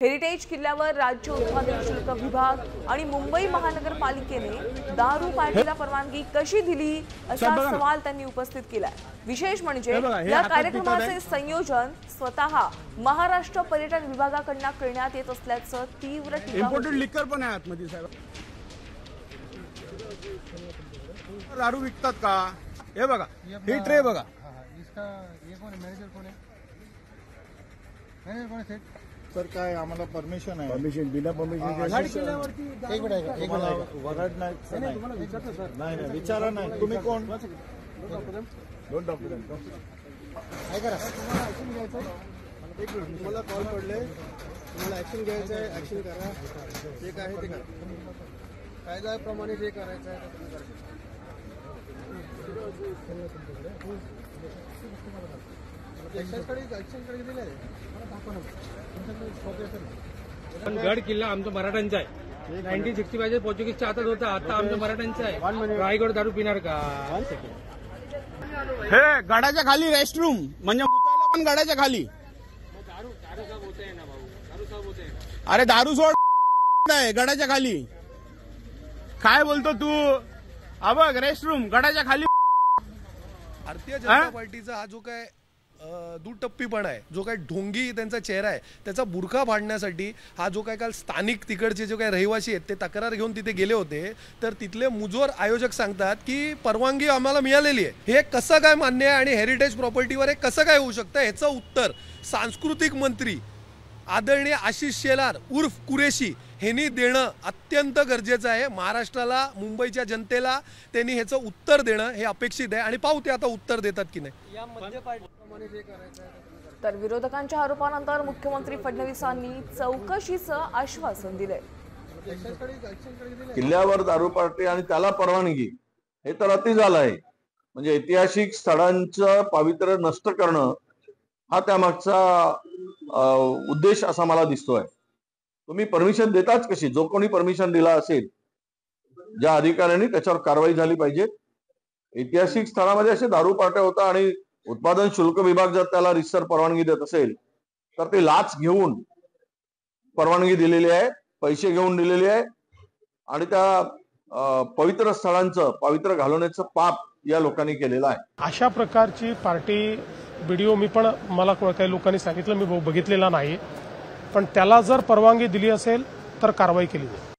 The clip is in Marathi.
हेरिटेज किल्ल्यावर राज्य उत्पादन शुल्क विभाग आणि मुंबई महानगरपालिकेने दारू पार्टीला परवानगी कशी दिली असा सवाल त्यांनी उपस्थित केलाय। विशेष म्हणजे या कार्यक्रमाचे संयोजन स्वतः महाराष्ट्र पर्यटन विभागाकडून करण्यात येत असल्याचं तीव्र टीका इम्पोर्टेड लिकर पण आहे आतमध्ये साहेब। दारू विकतात का हे बघा, ही ट्रे बघा। इसका ये कोण मॅनेजर कोण आहे? मॅनेजर कोण आहे? सर काय आम्हाला परमिशन आहे? परमिशन बिना परमिशन एक मिनिट वरड नाही विचारा नाही। तुम्ही कोण? दोन डॉक्युमेंट ऐका ना, तुम्हाला कॉल पडले, तुम्हाला ऍक्शन घ्यायचं आहे, ऍक्शन करा। जे काय आहे ते करा, कायद्याप्रमाणे जे करायचं आहे ते करा। पण गड किल्ला आमचा मराठ्यांचा आहे। 1965 पोर्तुगीजच्या हातात होता, आता आमच्या मराठ्यांचा आहे। रायगड दारू पिणार का? हे गडाच्या खाली रेस्टरूम म्हणजे मुतायला पण गडाच्या खाली। अरे दारू सोड आहे गडाच्या खाली। काय बोलतो तू? बघ रेस्टरूम गडाच्या खाली। भारतीय जनता पार्टीचा हा जो काय दुटप्पीपणा आहे, जो काय ढोंगी त्यांचा चेहरा आहे, त्याचा बुरखा फाडण्यासाठी हा जो काय काल स्थानिक तिकडचे जो काय रहिवासी आहेत ते तक्रार घेऊन तिथे गेले होते, तर तिथले मुजोर आयोजक सांगतात की परवानगी आम्हाला मिळालेली आहे। हे कसं काय मान्य आहे आणि हेरिटेज प्रॉपर्टीवर हे कसं काय होऊ शकतं? याचं उत्तर सांस्कृतिक मंत्री आदरणीय आशिष शेलार उर्फ कुरेशी यांनी देणं अत्यंत गरजेचं आहे। महाराष्ट्राला, मुंबईच्या जनतेला त्यांनी ह्याचं उत्तर देणं हे अपेक्षित आहे आणि पाहू ते आता उत्तर देतात की नाही। तर विरोधकांच्या आरोपानंतर मुख्यमंत्री फडणवीसांनी चौकशीचं आश्वासन दिलंय। किल्ल्यावर दारू पार्टी आणि त्याला परवानगी हे तर अति झालं आहे। म्हणजे ऐतिहासिक स्थळांचं पावित्र्य नष्ट करणं हा त्यामागचा उद्देश असा मला दिसतोय। तुम्ही परमिशन देताच कशी? जो कोणी परमिशन दिला असेल, ज्या अधिकाऱ्यांनी त्याच्यावर कारवाई झाली पाहिजे। ऐतिहासिक स्थळामध्ये असे दारू पार्ट्या होता आणि उत्पादन शुल्क विभाग जर त्याला रितसर परवानगी देत असेल तर ते लाच घेऊन परवानगी दिलेली आहे, पैसे घेऊन दिलेले आहे आणि त्या पवित्र स्थळांचं पावित्र्य घालवण्याचं पाप या लोकांनी केलेलं आहे। अशा प्रकारची पार्टी व्हिडिओ मला काही लोकांनी सांगितलं, मी बघितलेला नाही, पण त्याला जर परवानगी दिली असेल तर कारवाई केली जाईल।